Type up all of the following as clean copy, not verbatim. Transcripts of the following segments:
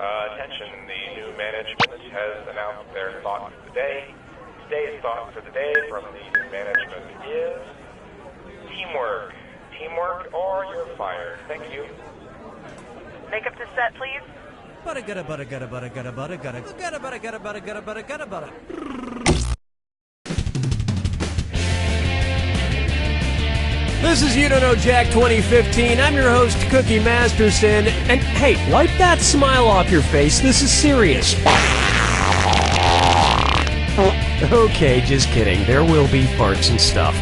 Attention, the new management has announced their thought for the day. Today's thought for the day from the new management is teamwork. Teamwork or you're fired. Thank you. Make up the set, please. Butta gutta butta gutta butta gutta butta gutta gutta butta gutta butta gutta butta gutta butta. This is You Don't Know Jack 2015. I'm your host, Cookie Masterson. And hey, wipe that smile off your face. This is serious. Okay, just kidding. There will be farts and stuff.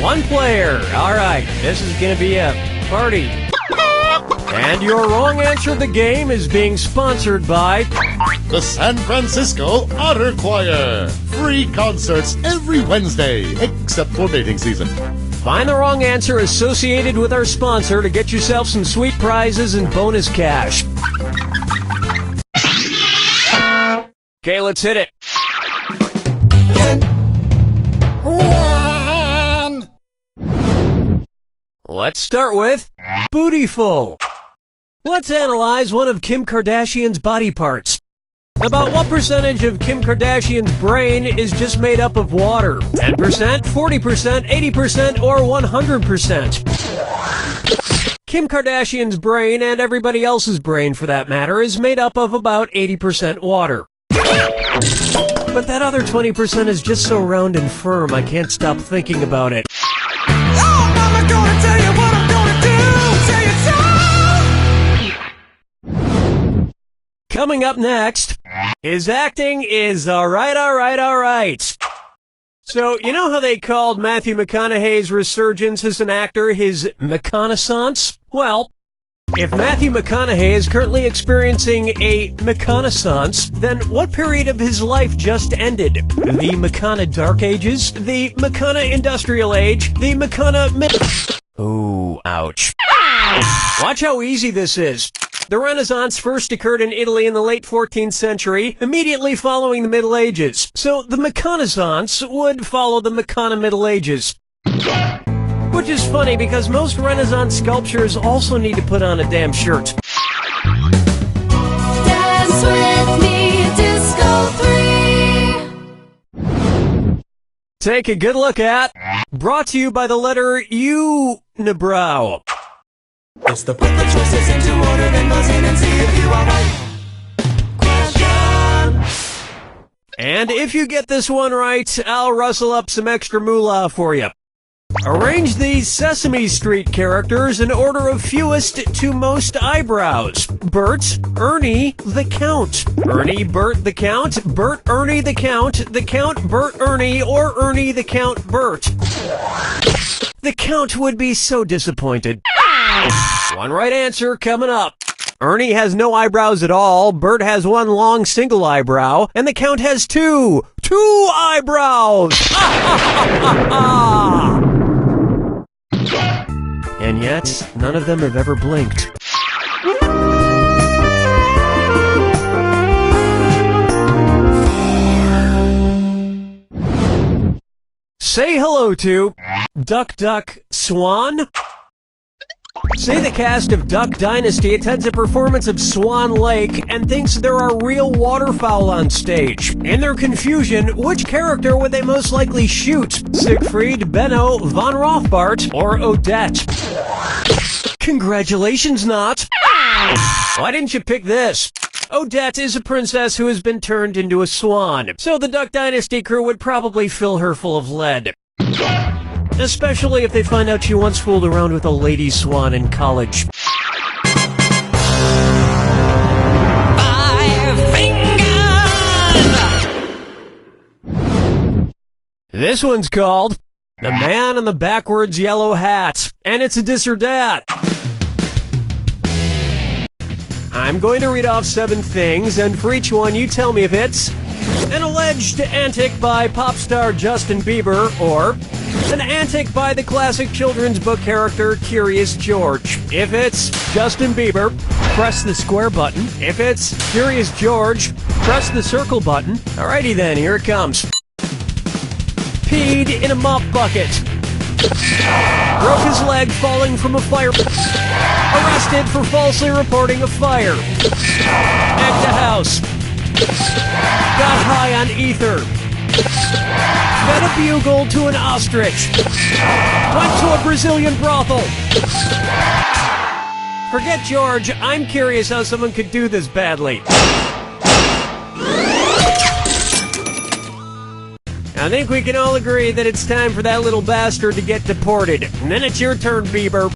One player. All right, this is going to be a party. And your wrong answer of the game is being sponsored by the San Francisco Otter Choir. Free concerts every Wednesday, except for mating season. Find the wrong answer associated with our sponsor to get yourself some sweet prizes and bonus cash. Okay, let's hit it. One. Let's start with Bootyful. Let's analyze one of Kim Kardashian's body parts. About what percentage of Kim Kardashian's brain is just made up of water? 10%, 40%, 80%, or 100%? Kim Kardashian's brain, and everybody else's brain for that matter, is made up of about 80% water. But that other 20% is just so round and firm, I can't stop thinking about it. Oh, Mama, gonna tell you what I'm gonna do. Tell you so. Coming up next, his acting is alright. So, you know how they called Matthew McConaughey's resurgence as an actor his McConaissance? Well, if Matthew McConaughey is currently experiencing a McConaissance, then what period of his life just ended? The McCona Dark Ages? The McCona Industrial Age? The McCona Ooh, ouch. Watch how easy this is. The Renaissance first occurred in Italy in the late 14th century, immediately following the Middle Ages. So the McConaissance would follow the McCona Middle Ages. Which is funny because most Renaissance sculptures also need to put on a damn shirt. Dance with me, Disco 3. Take a good look at, brought to you by the letter U-nibrow. It's the put the choices into order, then buzz in and see if you are right. Question. And if you get this one right, I'll rustle up some extra moolah for you. Arrange these Sesame Street characters in order of fewest to most eyebrows. Bert, Ernie, the Count. Ernie, Bert, the Count. Bert, Ernie, the Count. The Count, Bert, Ernie, or Ernie, the Count, Bert. The Count would be so disappointed. One right answer coming up. Ernie has no eyebrows at all, Bert has one long single eyebrow, and the Count has two eyebrows! And yet, none of them have ever blinked. Say hello to Duck Duck Swan. Say the cast of Duck Dynasty attends a performance of Swan Lake and thinks there are real waterfowl on stage. In their confusion, which character would they most likely shoot? Siegfried, Benno, Von Rothbart, or Odette? Congratulations, Not. Why didn't you pick this? Odette is a princess who has been turned into a swan, so the Duck Dynasty crew would probably fill her full of lead. Especially if they find out she once fooled around with a lady swan in college. 5 fingers. This one's called The Man in the Backwards Yellow Hat, and it's a dis or dat. I'm going to read off 7 things, and for each one you tell me if it's an alleged antic by pop star Justin Bieber, or an antic by the classic children's book character Curious George. If it's Justin Bieber, press the square button. If it's Curious George, press the circle button. Alrighty then, here it comes. Peed in a mop bucket. Broke his leg falling from a fire. Arrested for falsely reporting a fire. Egged a house. Got high on ether. Fed a bugle to an ostrich. Went to a Brazilian brothel. Forget George, I'm curious how someone could do this badly. I think we can all agree that it's time for that little bastard to get deported. And then it's your turn, Bieber.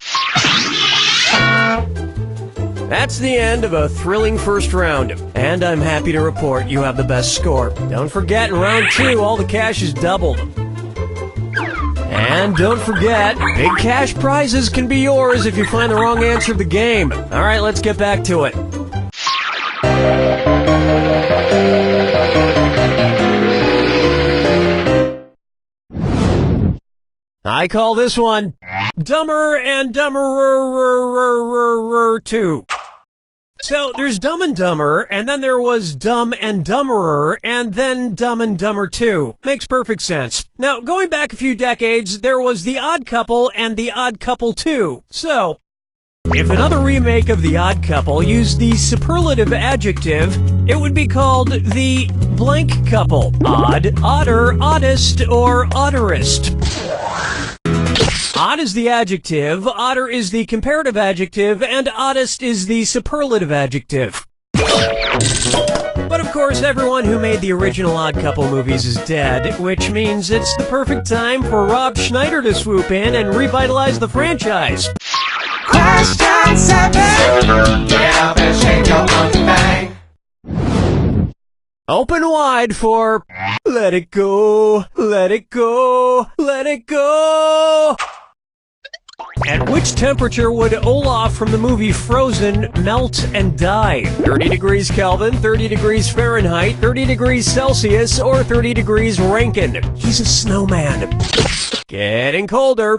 That's the end of a thrilling first round, and I'm happy to report you have the best score. Don't forget, in round 2, all the cash is doubled. And don't forget, big cash prizes can be yours if you find the wrong answer of the game. All right, let's get back to it. I call this one Dumber and Dumberer 2. So there's Dumb and Dumber, and then there was Dumb and Dumberer, and then Dumb and Dumber 2. Makes perfect sense. Now, going back a few decades, there was The Odd Couple and The Odd Couple 2. So, if another remake of The Odd Couple used the superlative adjective, it would be called The Blank Couple. Odd, odder, oddest, or odderest. Odd is the adjective, odder is the comparative adjective, and oddest is the superlative adjective. But of course, everyone who made the original Odd Couple movies is dead, which means it's the perfect time for Rob Schneider to swoop in and revitalize the franchise. Question 7. Get up and shake your monkey bang. Open wide for Let It Go, Let It Go, Let It Go. At which temperature would Olaf from the movie Frozen melt and die? 30 degrees Kelvin, 30 degrees Fahrenheit, 30 degrees Celsius, or 30 degrees Rankine? He's a snowman. Getting colder.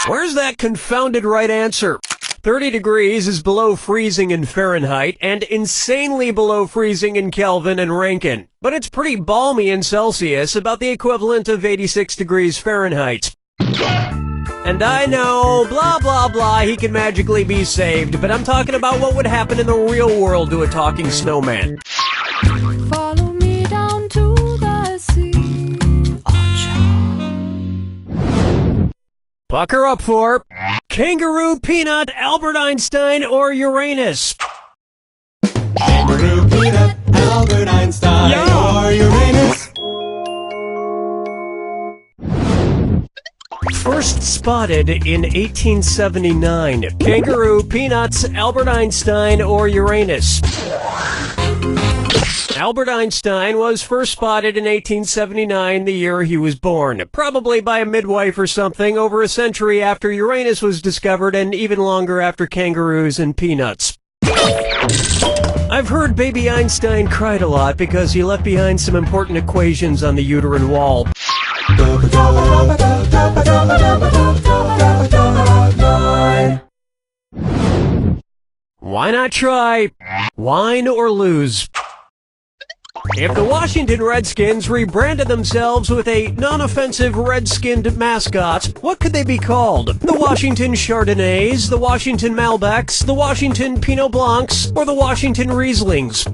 Where's that confounded right answer? 30 degrees is below freezing in Fahrenheit and insanely below freezing in Kelvin and Rankine. But it's pretty balmy in Celsius, about the equivalent of 86 degrees Fahrenheit. And I know, blah, blah, blah, he can magically be saved, but I'm talking about what would happen in the real world to a talking snowman. Follow me down to the sea. Pucker up for Kangaroo, Peanut, Albert Einstein, or Uranus? Kangaroo, Peanut, Albert Einstein, or Uranus. First spotted in 1879. Kangaroo, Peanuts, Albert Einstein, or Uranus? Albert Einstein was first spotted in 1879, the year he was born. Probably by a midwife or something, over a century after Uranus was discovered and even longer after kangaroos and peanuts. I've heard baby Einstein cried a lot because he left behind some important equations on the uterine wall. Why not try wine or lose? If the Washington Redskins rebranded themselves with a non-offensive red-skinned mascot, what could they be called? The Washington Chardonnays, the Washington Malbecs, the Washington Pinot Blancs, or the Washington Rieslings?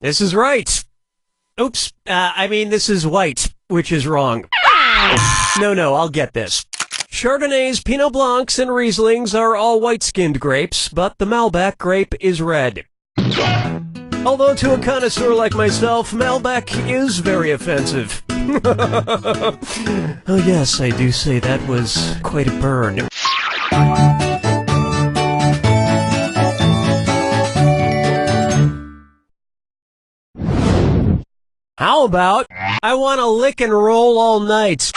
This is right. Oops, this is white, which is wrong. No, I'll get this. Chardonnays, Pinot Blancs, and Rieslings are all white-skinned grapes, but the Malbec grape is red. Although to a connoisseur like myself, Malbec is very offensive. Oh yes, I do say that was quite a burn. How about, I want to lick and roll all night?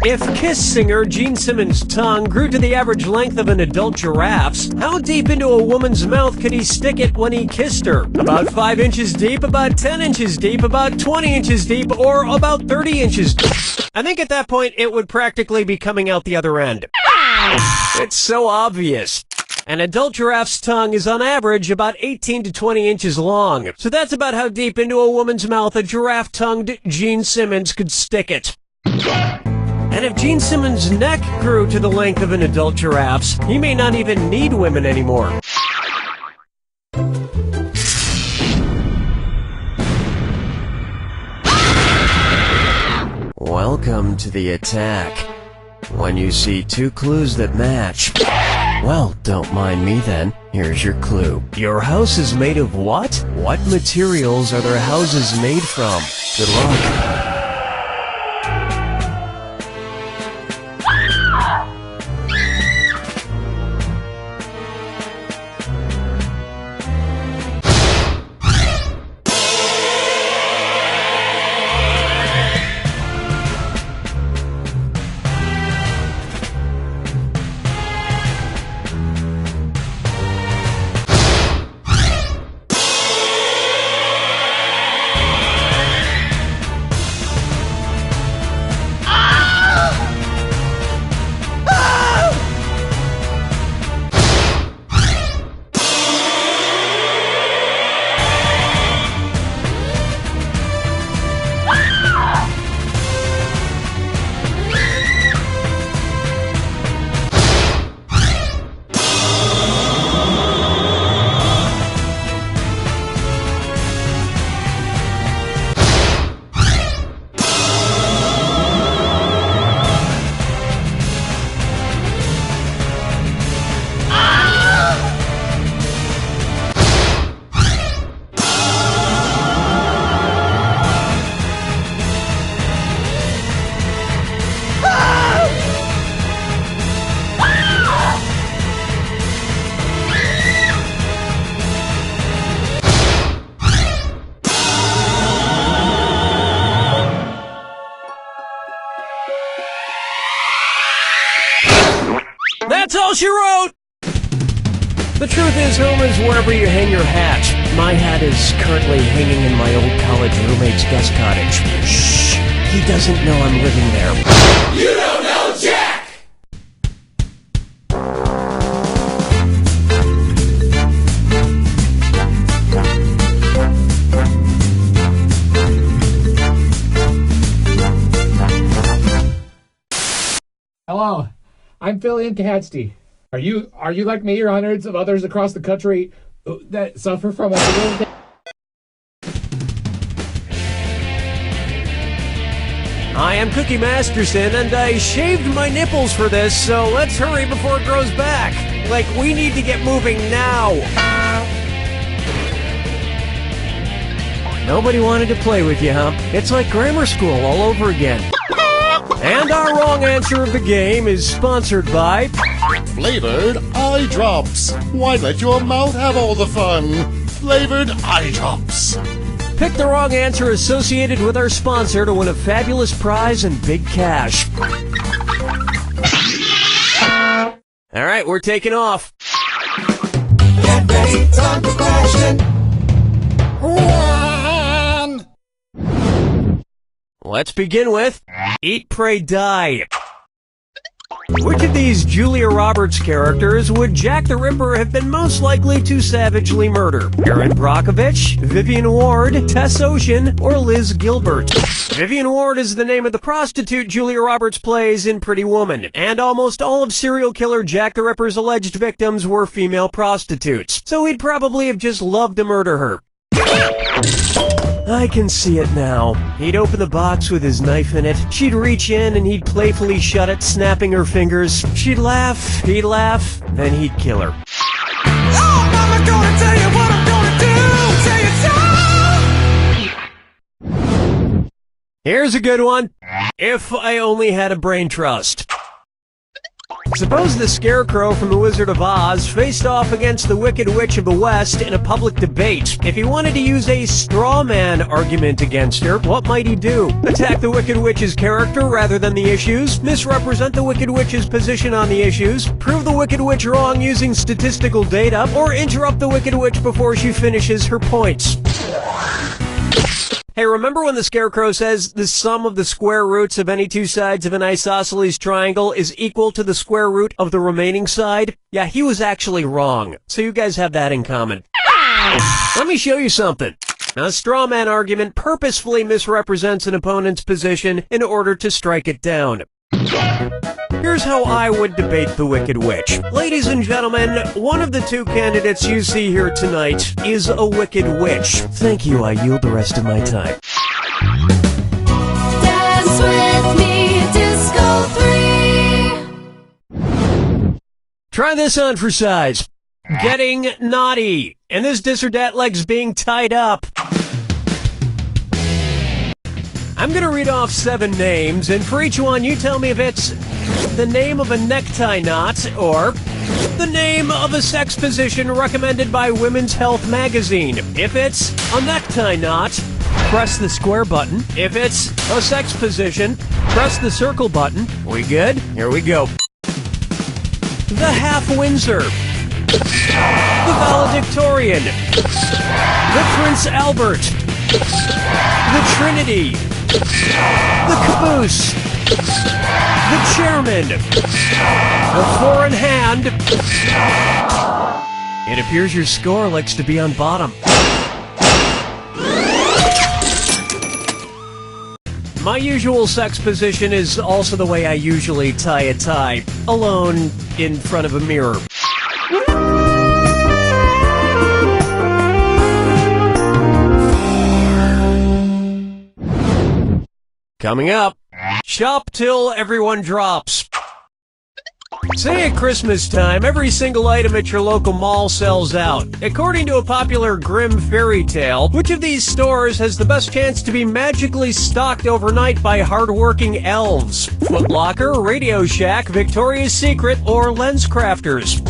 If Kiss singer Gene Simmons' tongue grew to the average length of an adult giraffe's, how deep into a woman's mouth could he stick it when he kissed her? About 5 inches deep, about 10 inches deep, about 20 inches deep, or about 30 inches deep? I think at that point it would practically be coming out the other end. It's so obvious. An adult giraffe's tongue is on average about 18 to 20 inches long. So that's about how deep into a woman's mouth a giraffe-tongued Gene Simmons could stick it. And if Gene Simmons' neck grew to the length of an adult giraffe's, he may not even need women anymore. Welcome to the attack. When you see two clues that match, well, don't mind me then. Here's your clue. Your house is made of what? What materials are their houses made from? Good luck. That's all she wrote! The truth is, home is wherever you hang your hat. My hat is currently hanging in my old college roommate's guest cottage. Shh! He doesn't know I'm living there. You don't know Jack! Hello, I'm Phil Incahadsty. Are you like me or hundreds of others across the country that suffer from a debilitating... I am Cookie Masterson, and I shaved my nipples for this, so let's hurry before it grows back. Like, we need to get moving now. Nobody wanted to play with you, huh? It's like grammar school all over again. And our wrong answer of the game is sponsored by... Flavored eye drops. Why let your mouth have all the fun? Flavored eye drops. Pick the wrong answer associated with our sponsor to win a fabulous prize and big cash. All right, we're taking off. Get ready, time for question. Let's begin with Eat, Pray, Die. Which of these Julia Roberts characters would Jack the Ripper have been most likely to savagely murder? Erin Brockovich, Vivian Ward, Tess Ocean, or Liz Gilbert? Vivian Ward is the name of the prostitute Julia Roberts plays in Pretty Woman, and almost all of serial killer Jack the Ripper's alleged victims were female prostitutes, so he'd probably have just loved to murder her. I can see it now. He'd open the box with his knife in it. She'd reach in and he'd playfully shut it, snapping her fingers. She'd laugh, he'd laugh, then he'd kill her. Oh, mama, gonna tell you what I'm gonna do. Tell you so. Here's a good one. If I only had a brain trust. Suppose the Scarecrow from The Wizard of Oz faced off against the Wicked Witch of the West in a public debate. If he wanted to use a straw man argument against her, what might he do? Attack the Wicked Witch's character rather than the issues? Misrepresent the Wicked Witch's position on the issues? Prove the Wicked Witch wrong using statistical data? Or interrupt the Wicked Witch before she finishes her points? Hey, remember when the Scarecrow says the sum of the square roots of any two sides of an isosceles triangle is equal to the square root of the remaining side? Yeah, he was actually wrong. So you guys have that in common. Let me show you something. A straw man argument purposefully misrepresents an opponent's position in order to strike it down. Here's how I would debate the Wicked Witch. Ladies and gentlemen, one of the two candidates you see here tonight is a Wicked Witch. Thank you, I yield the rest of my time. Dance with me, Disco 3. Try this on for size. Getting naughty. And this dis or dat leg's being tied up. I'm gonna read off 7 names, and for each one, you tell me if it's the name of a necktie knot or the name of a sex position recommended by Women's Health magazine. If it's a necktie knot, press the square button. If it's a sex position, press the circle button. We good? Here we go. The Half Windsor. The Valedictorian. The Prince Albert. The Trinity. The Caboose. The Chairman. The Four in Hand. It appears your score likes to be on bottom. My usual sex position is also the way I usually tie a tie, alone in front of a mirror. Coming up, shop till everyone drops. Say at Christmas time, every single item at your local mall sells out. According to a popular grim fairy tale, which of these stores has the best chance to be magically stocked overnight by hardworking elves? Foot Locker, Radio Shack, Victoria's Secret, or Lens Crafters?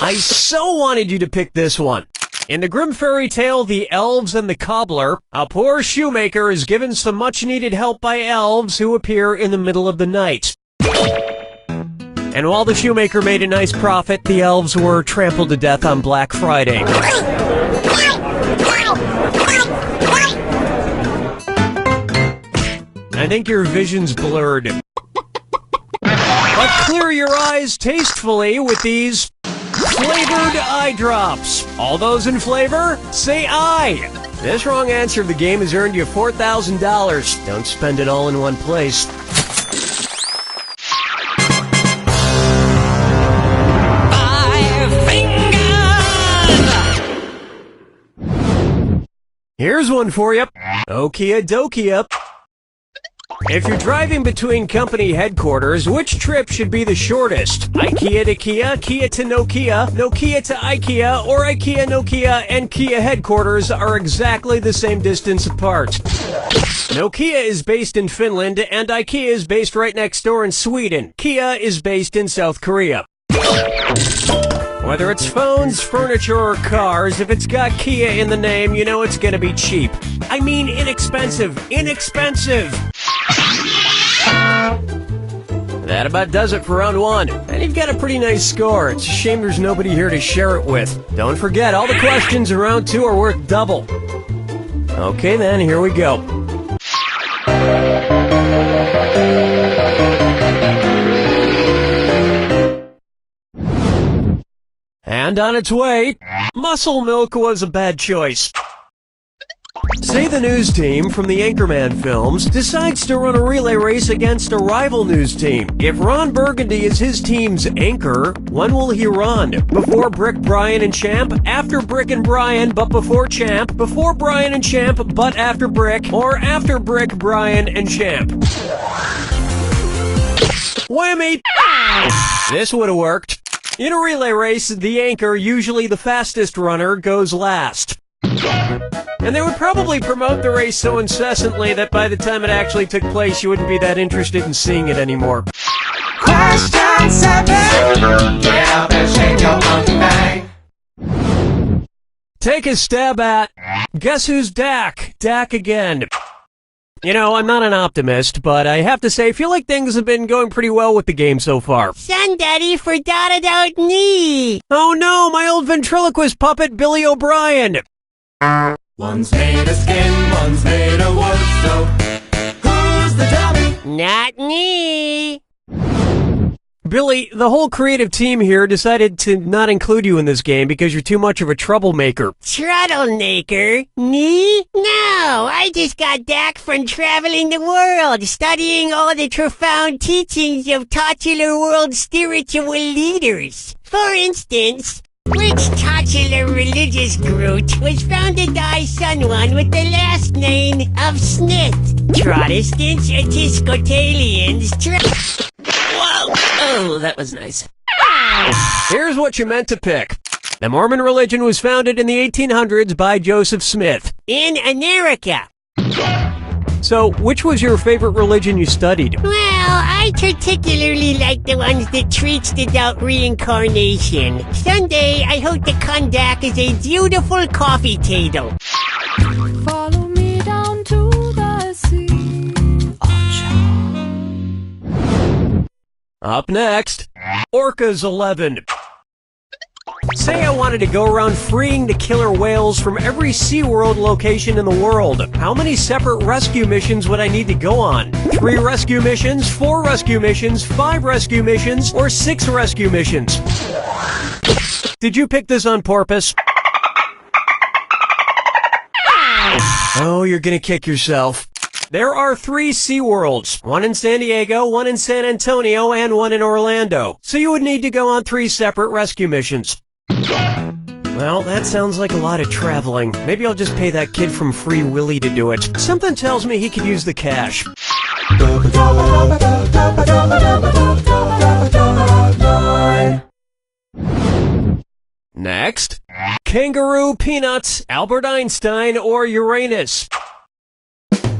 I so wanted you to pick this one. In the grim fairy tale, The Elves and the Cobbler, a poor shoemaker is given some much-needed help by elves who appear in the middle of the night. And while the shoemaker made a nice profit, the elves were trampled to death on Black Friday. I think your vision's blurred. But clear your eyes tastefully with these flavored eye drops. All those in flavor, say aye. This wrong answer of the game has earned you $4,000. Don't spend it all in one place. Here's one for you. Okia dokia. If you're driving between company headquarters, which trip should be the shortest? IKEA to Kia, Kia to Nokia, Nokia to IKEA, or IKEA, Nokia, and Kia headquarters are exactly the same distance apart. Nokia is based in Finland, and IKEA is based right next door in Sweden. Kia is based in South Korea. Whether it's phones, furniture, or cars, if it's got Kia in the name, you know it's gonna be cheap. I mean inexpensive. Inexpensive! That about does it for round 1. And you've got a pretty nice score. It's a shame there's nobody here to share it with. Don't forget, all the questions in round 2 are worth double. Okay then, here we go. And on its way, muscle milk was a bad choice. Say the news team from the Anchorman films decides to run a relay race against a rival news team. If Ron Burgundy is his team's anchor, when will he run? Before Brick, Brian, and Champ? After Brick and Brian, but before Champ? Before Brian and Champ, but after Brick? Or after Brick, Brian, and Champ? Whammy! This would have worked. In a relay race, the anchor, usually the fastest runner, goes last. And they would probably promote the race so incessantly that by the time it actually took place, you wouldn't be that interested in seeing it anymore. Question 7. Get up and shake your monkey bang. Take a stab at Guess Who's Dak? Dak again. You know, I'm not an optimist, but I have to say, I feel like things have been going pretty well with the game so far. Son, Daddy forgot about me. Oh no, my old ventriloquist puppet, Billy O'Brien. One's made of skin, one's made of wood, so who's the dummy? Not me. Billy, the whole creative team here decided to not include you in this game because you're too much of a troublemaker. Troublemaker? Me? No, I just got back from traveling the world, studying all the profound teachings of titular world spiritual leaders. For instance, which titular religious group was founded by someone with the last name of Smith? Protestants, Episcopalians, Whoa! Oh, that was nice. Here's what you meant to pick. The Mormon religion was founded in the 1800s by Joseph Smith. In America. So, which was your favorite religion you studied? Well, I particularly like the ones that treats about reincarnation. Someday, I hope to come back as a beautiful coffee table. Follow me down to the sea. Up next, Orcas 11. Say I wanted to go around freeing the killer whales from every SeaWorld location in the world. How many separate rescue missions would I need to go on? 3 rescue missions, 4 rescue missions, 5 rescue missions, or 6 rescue missions? Did you pick this on purpose? Oh, you're gonna kick yourself. There are 3 SeaWorlds, one in San Diego, one in San Antonio, and one in Orlando. So you would need to go on 3 separate rescue missions. Well, that sounds like a lot of traveling. Maybe I'll just pay that kid from Free Willy to do it. Something tells me he could use the cash. Next, Kangaroo, Peanuts, Albert Einstein, or Uranus?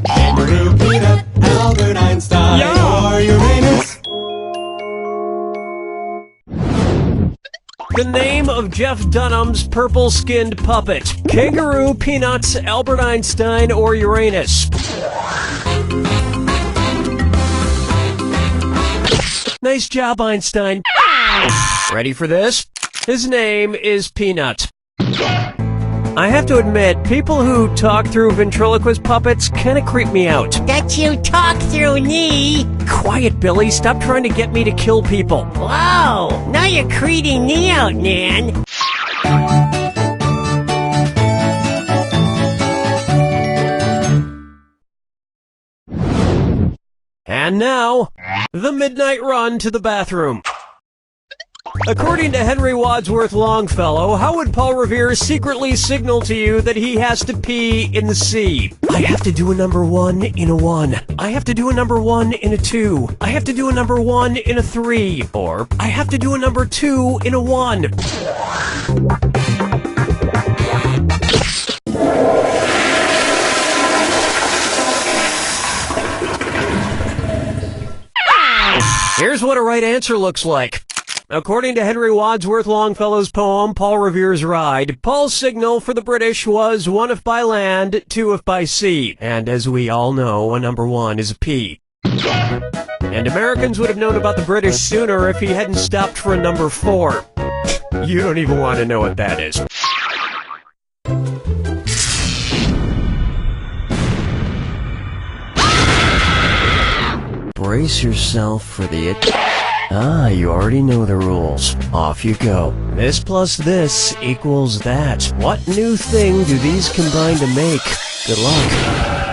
Kangaroo, peanut, Albert Einstein, or Uranus. The name of Jeff Dunham's purple-skinned puppet. Kangaroo, Peanuts, Albert Einstein, or Uranus? Nice job, Einstein. Ready for this? His name is Peanut. I have to admit, people who talk through ventriloquist puppets kind of creep me out. That you talk through me? Quiet, Billy. Stop trying to get me to kill people. Whoa! Now you're creeping me out, man. And now, the midnight run to the bathroom. According to Henry Wadsworth Longfellow, how would Paul Revere secretly signal to you that he has to pee in the sea? I have to do a number 1 in a 1. I have to do a number 1 in a 2. I have to do a number 1 in a 3. Or, I have to do a number 2 in a 1. Here's what a right answer looks like. According to Henry Wadsworth Longfellow's poem, Paul Revere's Ride, Paul's signal for the British was 1 if by land, 2 if by sea. And as we all know, a number 1 is a P. And Americans would have known about the British sooner if he hadn't stopped for a number 4. You don't even want to know what that is. Brace yourself for the... Ah, you already know the rules. Off you go. This plus this equals that. What new thing do these combine to make? Good luck.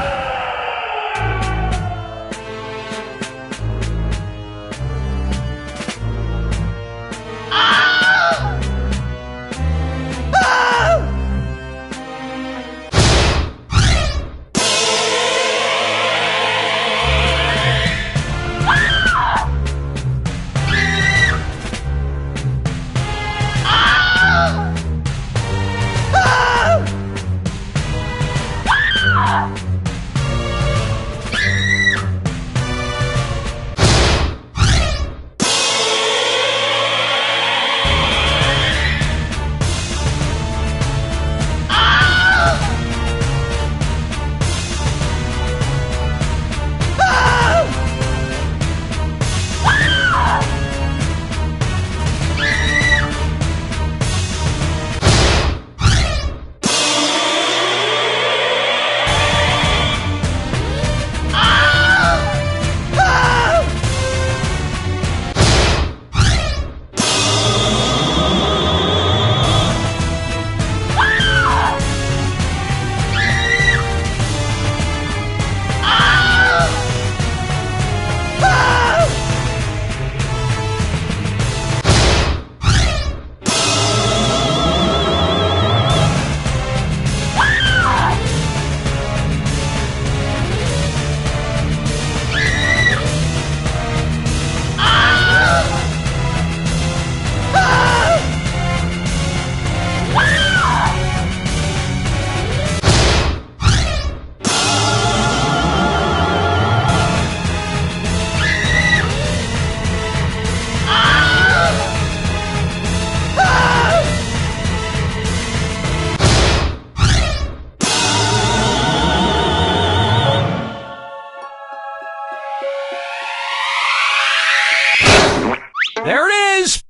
There it is!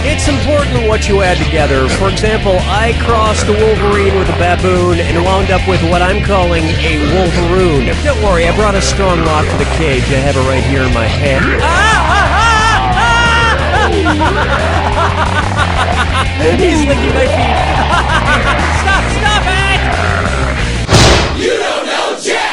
It's important what you add together. For example, I crossed a Wolverine with a baboon and wound up with what I'm calling a Wolveroon. Don't worry, I brought a strong lock to the cage. I have it right here in my head. He's licking my feet. Stop it! You don't know Jack!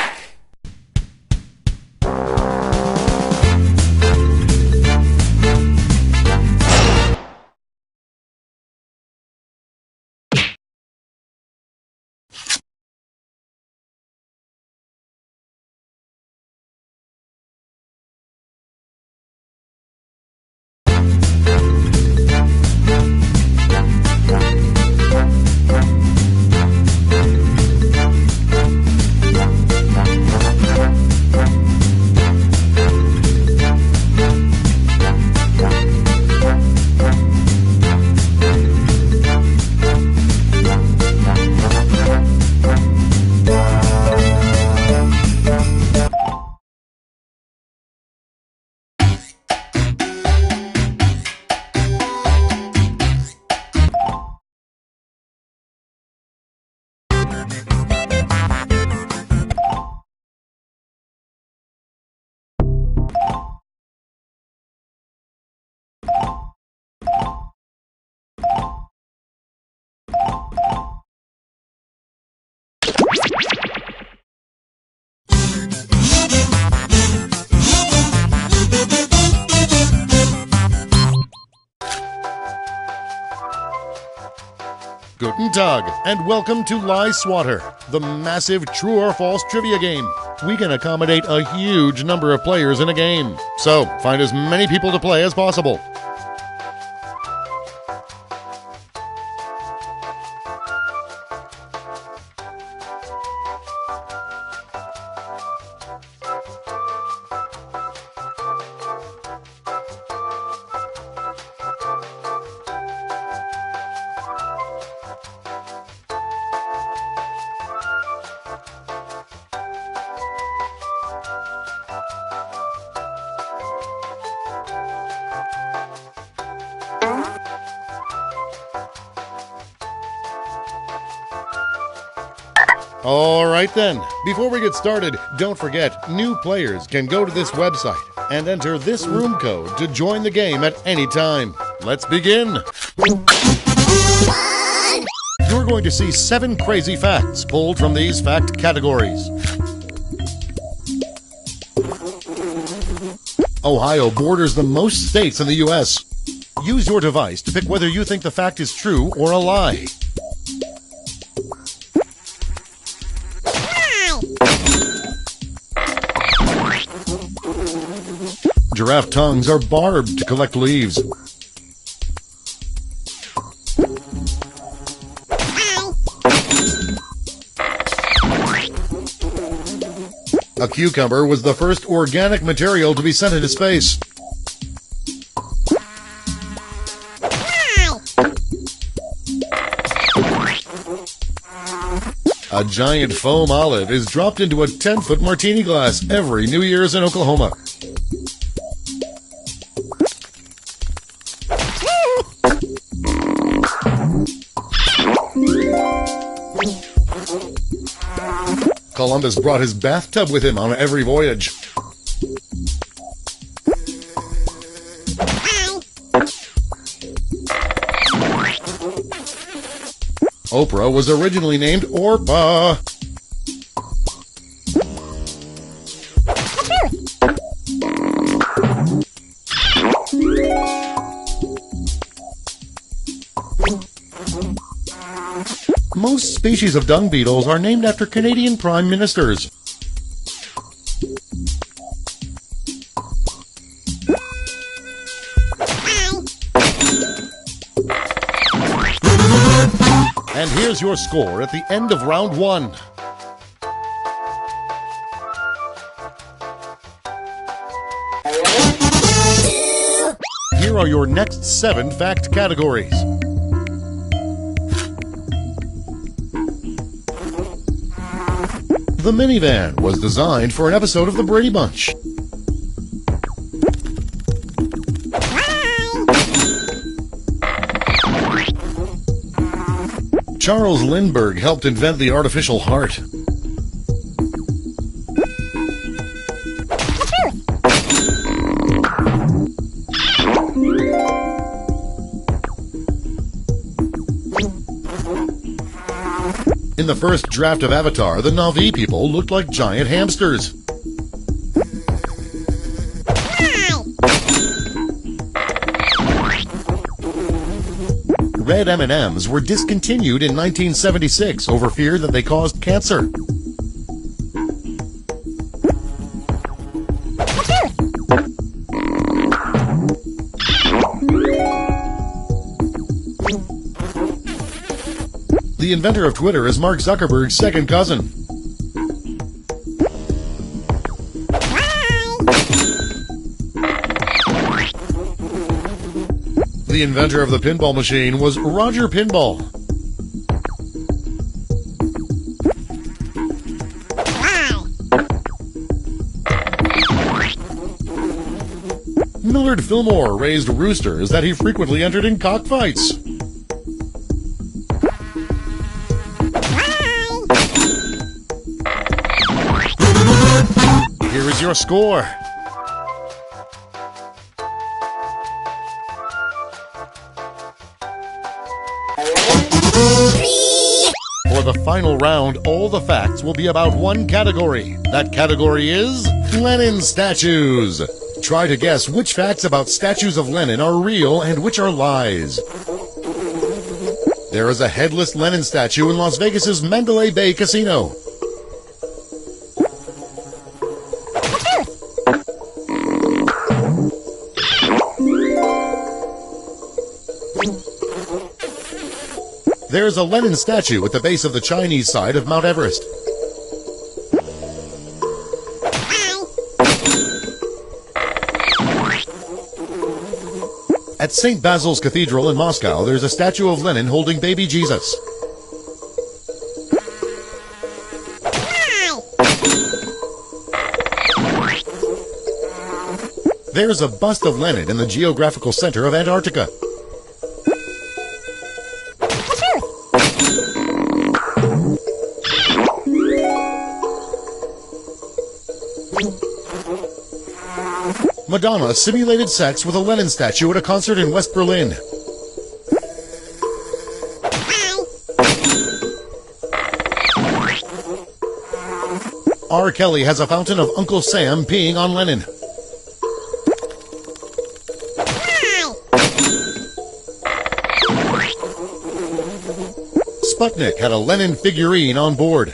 Guten Tag, and welcome to Lie Swatter, the massive true or false trivia game. We can accommodate a huge number of players in a game, so find as many people to play as possible. Alright then, before we get started, don't forget, new players can go to this website and enter this room code to join the game at any time. Let's begin! You're going to see 7 crazy facts pulled from these fact categories. Ohio borders the most states in the U.S. Use your device to pick whether you think the fact is true or a lie. Giraffe tongues are barbed to collect leaves. A cucumber was the first organic material to be sent into space. A giant foam olive is dropped into a 10-foot martini glass every New Year's in Oklahoma. Columbus brought his bathtub with him on every voyage. Oprah was originally named Orpah. Most species of dung beetles are named after Canadian prime ministers. And here's your score at the end of round 1. Here are your next 7 fact categories. The minivan was designed for an episode of The Brady Bunch. Charles Lindbergh helped invent the artificial heart? In the first draft of Avatar, the Na'vi people looked like giant hamsters. Red M&Ms were discontinued in 1976 over fear that they caused cancer. The inventor of Twitter is Mark Zuckerberg's second cousin. The inventor of the pinball machine was Roger Pinball. Millard Fillmore raised roosters that he frequently entered in cockfights. Here is your score. For the final round, all the facts will be about one category. That category is Lenin statues. Try to guess which facts about statues of Lenin are real and which are lies. There is a headless Lenin statue in Las Vegas's Mandalay Bay Casino. There's a Lenin statue at the base of the Chinese side of Mount Everest. At St. Basil's Cathedral in Moscow, there's a statue of Lenin holding baby Jesus. There's a bust of Lenin in the geographical center of Antarctica. Madonna simulated sex with a Lenin statue at a concert in West Berlin. R. Kelly has a fountain of Uncle Sam peeing on Lenin. Sputnik had a Lenin figurine on board.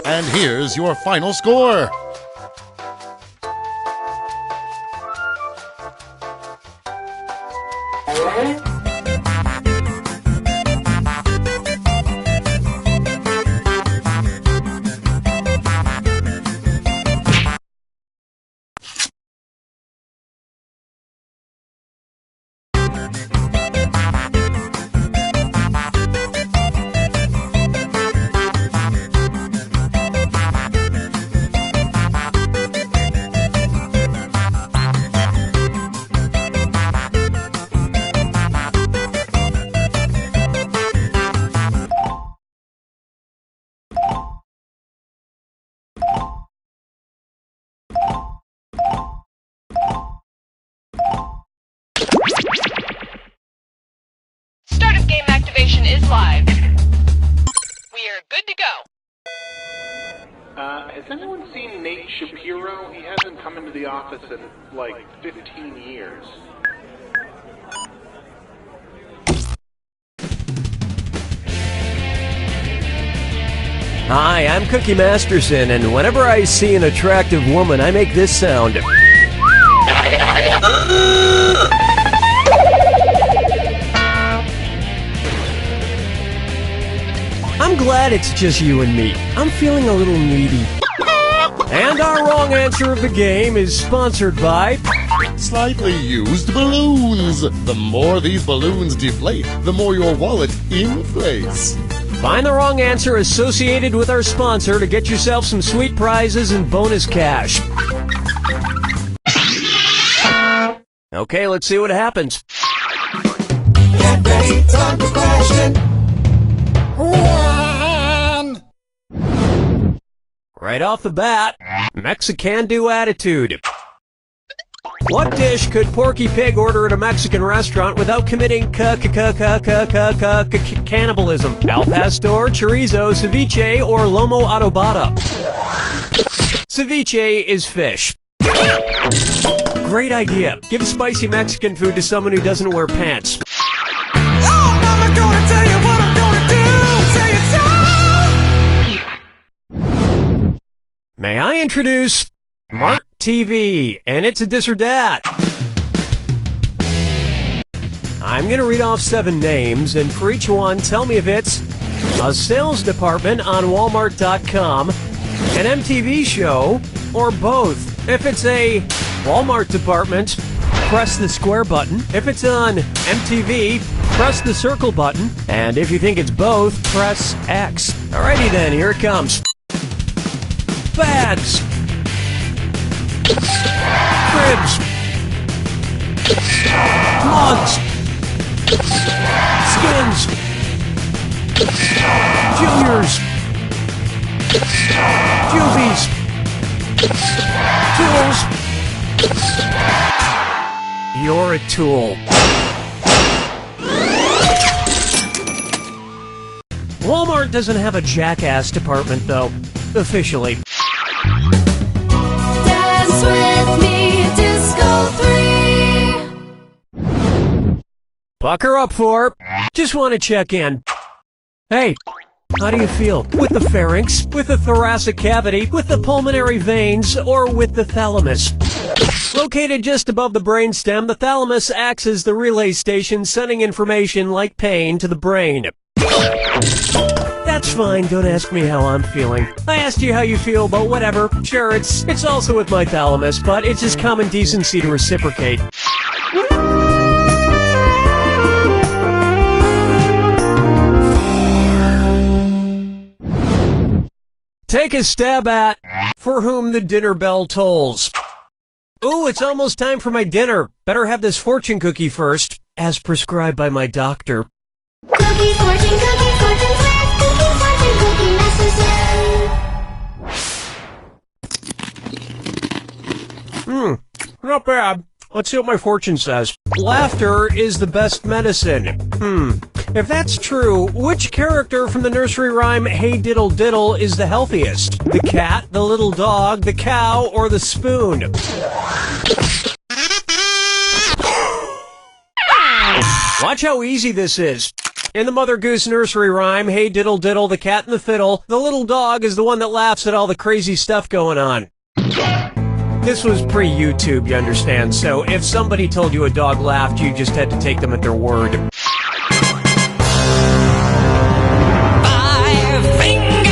And here's your final score. Start of game activation is live. We are good to go. Has anyone seen Nate Shapiro? He hasn't come into the office in like 15 years. Hi, I'm Cookie Masterson, and whenever I see an attractive woman, I make this sound. I'm glad it's just you and me. I'm feeling a little needy. And our wrong answer of the game is sponsored by Slightly used balloons. The more these balloons deflate, the more your wallet inflates. Find the wrong answer associated with our sponsor to get yourself some sweet prizes and bonus cash. Okay, let's see what happens. Get ready, time for question 1. Right off the bat, Mexican-do attitude. What dish could Porky Pig order at a Mexican restaurant without committing cannibalism? Al pastor, chorizo, ceviche, or lomo adobada? Ceviche is fish. Great idea. Give spicy Mexican food to someone who doesn't wear pants. Oh, Mama, gonna tell you what I'm gonna do. Say it so. May I introduce Mark TV, and it's a this or that. I'm going to read off 7 names, and for each one, tell me if it's a sales department on Walmart.com, an MTV show, or both. If it's a Walmart department, press the square button. If it's on MTV, press the circle button. And if you think it's both, press X. Alrighty then, here it comes. Bags. Cribs. Mugs. Skins. Juniors. Juvies. Tools. You're a tool. Walmart doesn't have a jackass department, though, officially. Dance with me, Disco 3. Pucker up for. Just want to check in. Hey, how do you feel? With the pharynx, with the thoracic cavity, with the pulmonary veins, or with the thalamus? Located just above the brainstem, the thalamus acts as the relay station sending information like pain to the brain. That's fine, don't ask me how I'm feeling. I asked you how you feel, but whatever. Sure, it's also with my thalamus, but it's just common decency to reciprocate. Take a stab at For Whom the Dinner Bell Tolls. Ooh, it's almost time for my dinner. Better have this fortune cookie first, as prescribed by my doctor. Cookie, fortune flag. Cookie, fortune cookie, necessary. Not bad. Let's see what my fortune says. Laughter is the best medicine. If that's true, which character from the nursery rhyme Hey Diddle Diddle is the healthiest? The cat, the little dog, the cow, or the spoon? Watch how easy this is. In the Mother Goose nursery rhyme, Hey Diddle Diddle, the cat and the fiddle, the little dog is the one that laughs at all the crazy stuff going on. This was pre-YouTube, you understand, so if somebody told you a dog laughed, you just had to take them at their word. 5 fingers.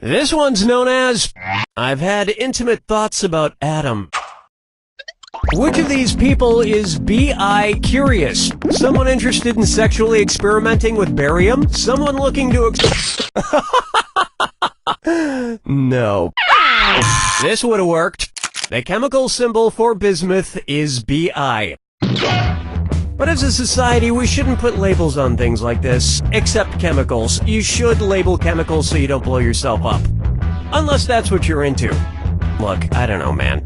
This one's known as, I've had intimate thoughts about Adam. Which of these people is B.I. curious? Someone interested in sexually experimenting with barium? Someone looking to No. This would have worked. The chemical symbol for bismuth is Bi. But as a society, we shouldn't put labels on things like this, except chemicals. You should label chemicals so you don't blow yourself up. Unless that's what you're into. Look, I don't know, man.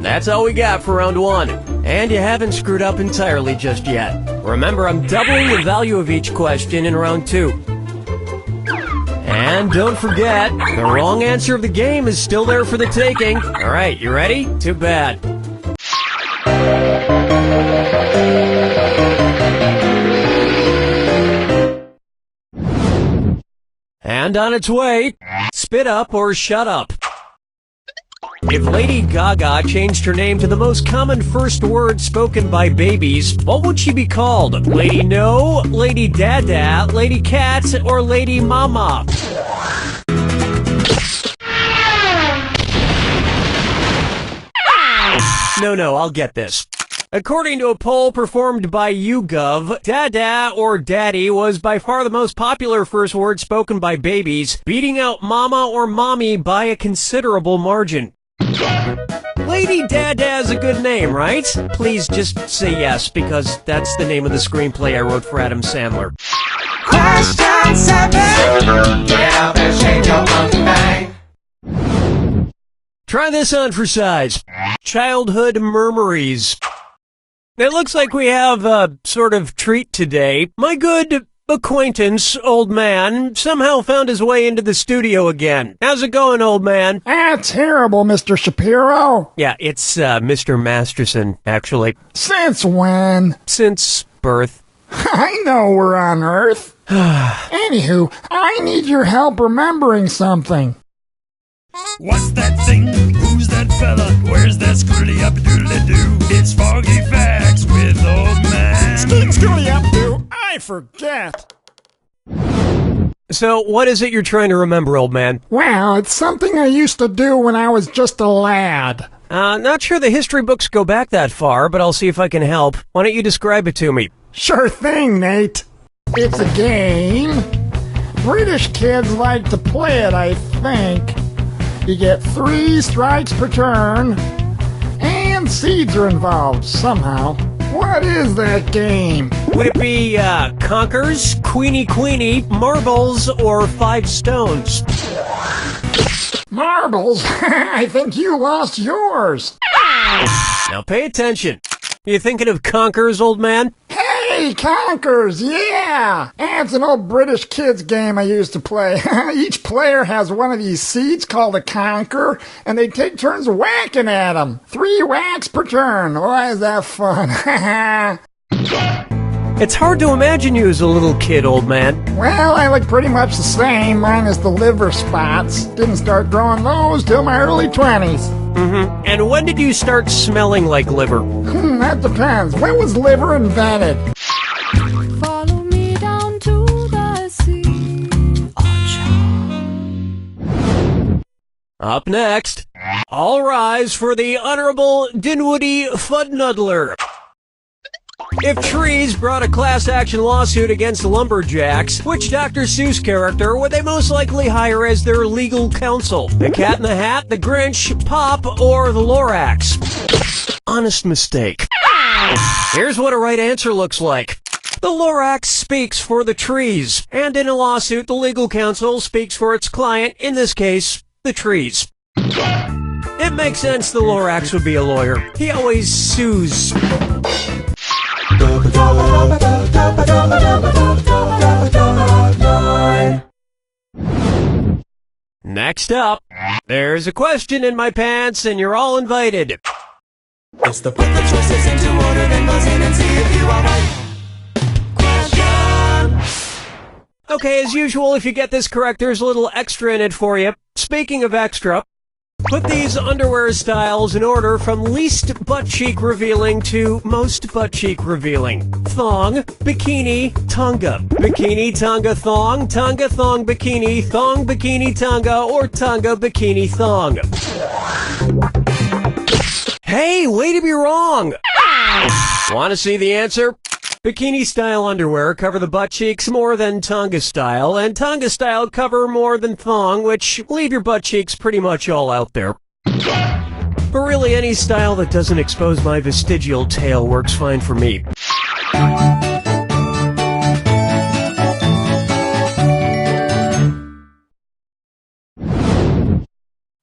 That's all we got for round 1. And you haven't screwed up entirely just yet. Remember, I'm doubling the value of each question in round 2. And don't forget, the wrong answer of the game is still there for the taking. Alright, you ready? Too bad. And on its way, spit up or shut up. If Lady Gaga changed her name to the most common first word spoken by babies, what would she be called? Lady No, Lady Dada, Lady Cat, or Lady Mama? No, I'll get this. According to a poll performed by YouGov, Dada or Daddy was by far the most popular first word spoken by babies, beating out Mama or Mommy by a considerable margin. Lady Dada's a good name, right? Please just say yes, because that's the name of the screenplay I wrote for Adam Sandler. Question 7. Get up and shake your monkey bang. Try this on for size. Childhood murmuries. It looks like we have a sort of treat today. My good acquaintance, old man, somehow found his way into the studio again. How's it going, old man? Terrible, Mr. Shapiro. Yeah, it's Mr. Masterson, actually. Since when? Since birth. I know we're on Earth. Anywho, I need your help remembering something. What's that thing? Who's that fella? Where's that scroody-up-doodly-doo? It's Foggy Facts with Old Man. Scroody-up-doo, I forget. So, what is it you're trying to remember, old man? Well, it's something I used to do when I was just a lad. Not sure the history books go back that far, but I'll see if I can help. Why don't you describe it to me? Sure thing, Nate. It's a game. British kids like to play it, I think. You get 3 strikes per turn, and seeds are involved somehow. What is that game? Would it be Conkers, Queenie, Marbles, or 5 Stones? Marbles? I think you lost yours. Now pay attention. You thinking of Conkers, old man? Hey, Conkers, yeah! It's an old British kids game I used to play. Each player has one of these seeds called a conker, and they take turns whacking at them. 3 whacks per turn. Why is that fun? It's hard to imagine you as a little kid, old man. Well, I look pretty much the same, minus the liver spots. Didn't start growing those till my early 20s. Mm-hmm. And when did you start smelling like liver? That depends. When was liver invented? Follow me down to the sea. Up next, all rise for the Honorable Dinwoody Fudnuddler. If trees brought a class action lawsuit against lumberjacks, which Dr. Seuss character would they most likely hire as their legal counsel? The Cat in the Hat, the Grinch, Pop, or the Lorax? Honest mistake. Here's what a right answer looks like. The Lorax speaks for the trees, and in a lawsuit, the legal counsel speaks for its client, in this case, the trees. It makes sense the Lorax would be a lawyer. He always sues. Next up, there's a question in my pants, and you're all invited. It's the put the choices into order, then buzz in and see if you are right. Question. Okay, as usual, if you get this correct, there's a little extra in it for you. Speaking of extra, put these underwear styles in order from least butt cheek revealing to most butt cheek revealing. Thong, bikini, tanga. Bikini, tanga, thong, thong, bikini, tanga, or tanga, bikini, thong. Hey, way to be wrong! Want to see the answer? Bikini style underwear cover the butt cheeks more than tanga style, and tanga style cover more than thong, which leave your butt cheeks pretty much all out there. But really, any style that doesn't expose my vestigial tail works fine for me.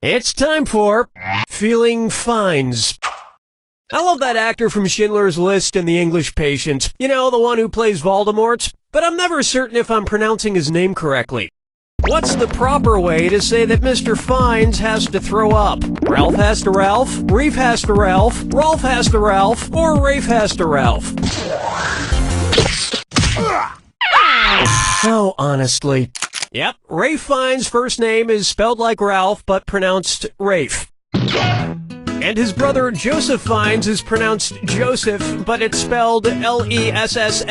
It's time for Feeling Fines. I love that actor from Schindler's List and The English Patient. You know, the one who plays Voldemort? But I'm never certain if I'm pronouncing his name correctly. What's the proper way to say that Mr. Fines has to throw up? Ralph has to Ralph, Reef has to Ralph, Rolf has to Ralph, or Rafe has to Ralph? Oh, honestly. Yep, Rafe Fiennes' first name is spelled like Ralph, but pronounced Rafe. And his brother Joseph Fiennes is pronounced Joseph, but it's spelled Lessfamous.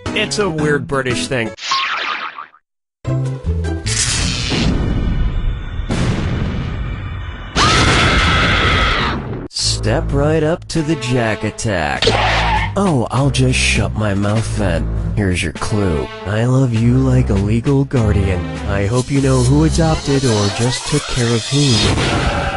It's a weird British thing. Step right up to the Jack attack. Oh, I'll just shut my mouth then. Here's your clue. I love you like a legal guardian. I hope you know who adopted or just took care of whom.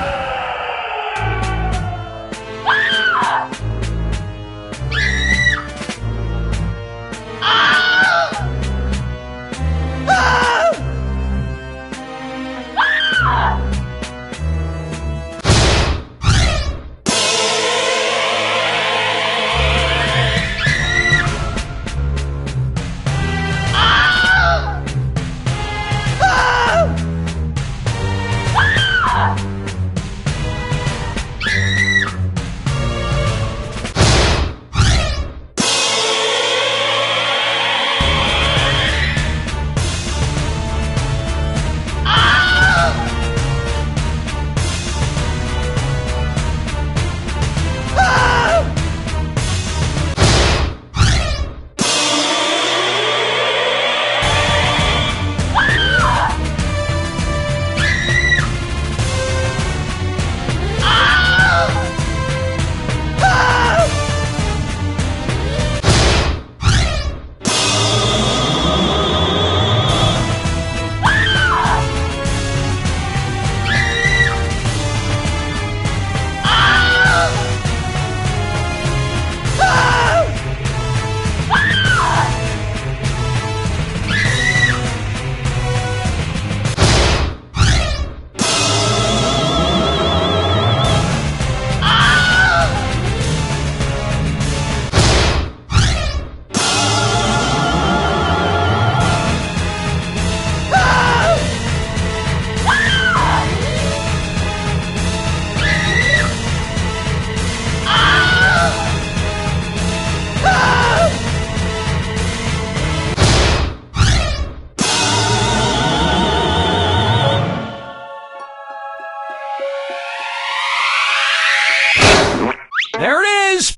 There it is!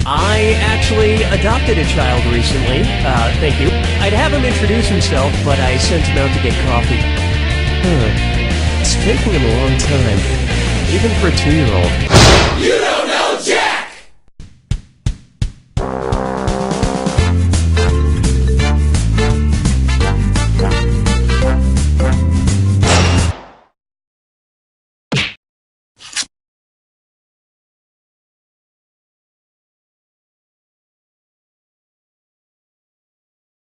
I actually adopted a child recently. Thank you. I'd have him introduce himself, but I sent him out to get coffee. It's taking him a long time. Even for a 2-year-old. You don't know Jack!